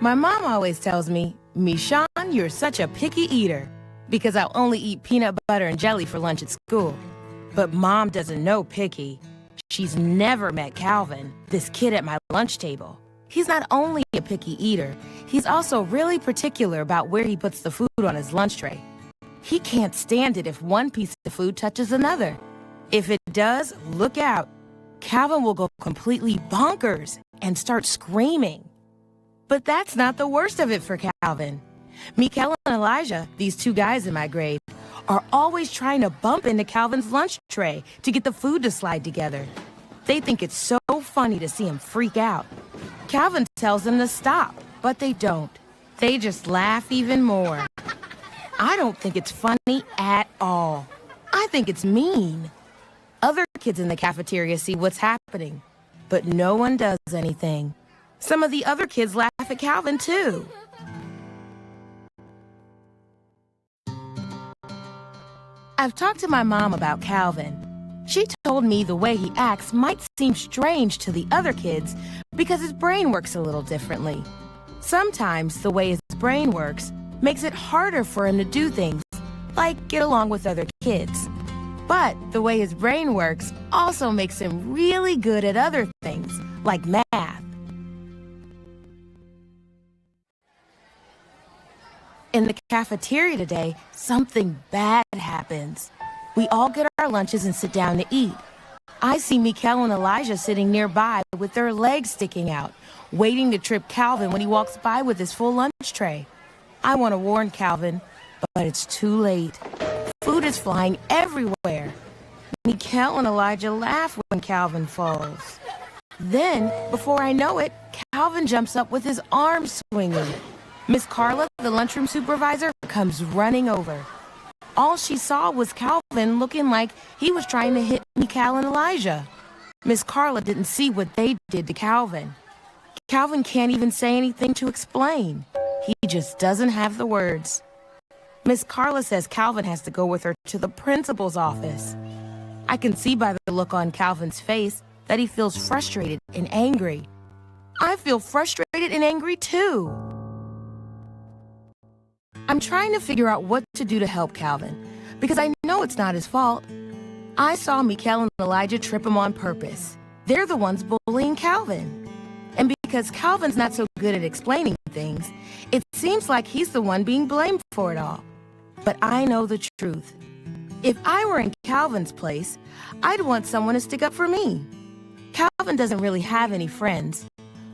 My mom always tells me, Michon, you're such a picky eater, because I'll only eat peanut butter and jelly for lunch at school. But Mom doesn't know picky. She's never met Calvin, this kid at my lunch table. He's not only a picky eater, he's also really particular about where he puts the food on his lunch tray. He can't stand it if one piece of food touches another. If it does, look out. Calvin will go completely bonkers and start screaming. But that's not the worst of it for Calvin. Mikel and Elijah, these two guys in my grade, are always trying to bump into Calvin's lunch tray to get the food to slide together. They think it's so funny to see him freak out. Calvin tells them to stop, but they don't. They just laugh even more. I don't think it's funny at all. I think it's mean. Other kids in the cafeteria see what's happening, but no one does anything. Some of the other kids laugh at Calvin, too. I've talked to my mom about Calvin. She told me the way he acts might seem strange to the other kids because his brain works a little differently. Sometimes the way his brain works makes it harder for him to do things, like get along with other kids. But the way his brain works also makes him really good at other things, like math. In the cafeteria today, something bad happens. We all get our lunches and sit down to eat. I see Mikel and Elijah sitting nearby with their legs sticking out, waiting to trip Calvin when he walks by with his full lunch tray. I want to warn Calvin, but it's too late. Food is flying everywhere. Mikel and Elijah laugh when Calvin falls. Then, before I know it, Calvin jumps up with his arms swinging. Miss Carla, the lunchroom supervisor, comes running over. All she saw was Calvin looking like he was trying to hit Mikel and Elijah. Miss Carla didn't see what they did to Calvin. Calvin can't even say anything to explain. He just doesn't have the words. Miss Carla says Calvin has to go with her to the principal's office. I can see by the look on Calvin's face that he feels frustrated and angry. I feel frustrated and angry too. I'm trying to figure out what to do to help Calvin, because I know it's not his fault. I saw Mikel and Elijah trip him on purpose. They're the ones bullying Calvin. And because Calvin's not so good at explaining things, it seems like he's the one being blamed for it all. But I know the truth. If I were in Calvin's place, I'd want someone to stick up for me. Calvin doesn't really have any friends,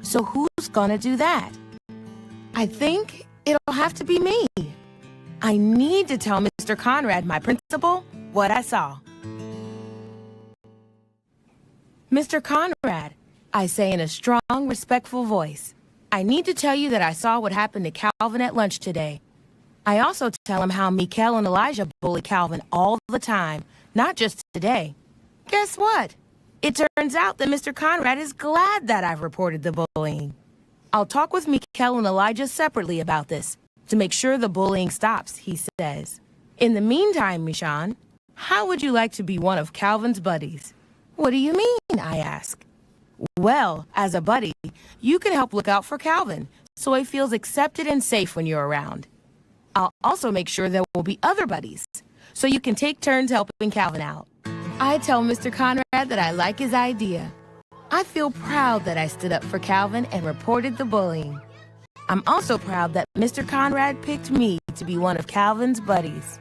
so who's gonna do that? I think it'll have to be me. I need to tell Mr. Conrad, my principal, what I saw. Mr. Conrad, I say in a strong, respectful voice, I need to tell you that I saw what happened to Calvin at lunch today. I also tell him how Mikel and Elijah bully Calvin all the time, not just today. Guess what? It turns out that Mr. Conrad is glad that I've reported the bullying. I'll talk with Mikel and Elijah separately about this to make sure the bullying stops, he says. In the meantime, Michon, how would you like to be one of Calvin's buddies? What do you mean? I ask. Well, as a buddy, you can help look out for Calvin so he feels accepted and safe when you're around. I'll also make sure there will be other buddies so you can take turns helping Calvin out. I tell Mr. Conrad that I like his idea. I feel proud that I stood up for Calvin and reported the bullying. I'm also proud that Mr. Conrad picked me to be one of Calvin's buddies.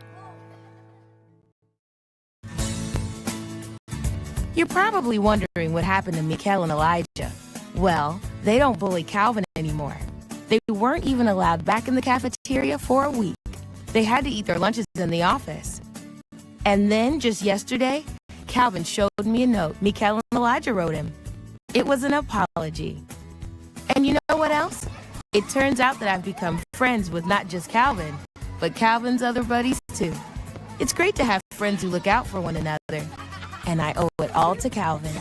You're probably wondering what happened to Mikel and Elijah. Well, they don't bully Calvin anymore. They weren't even allowed back in the cafeteria for a week. They had to eat their lunches in the office. And then, just yesterday, Calvin showed me a note Mikel and Elijah wrote him. It was an apology. And you know what else? It turns out that I've become friends with not just Calvin, but Calvin's other buddies too. It's great to have friends who look out for one another. And I owe it all to Calvin.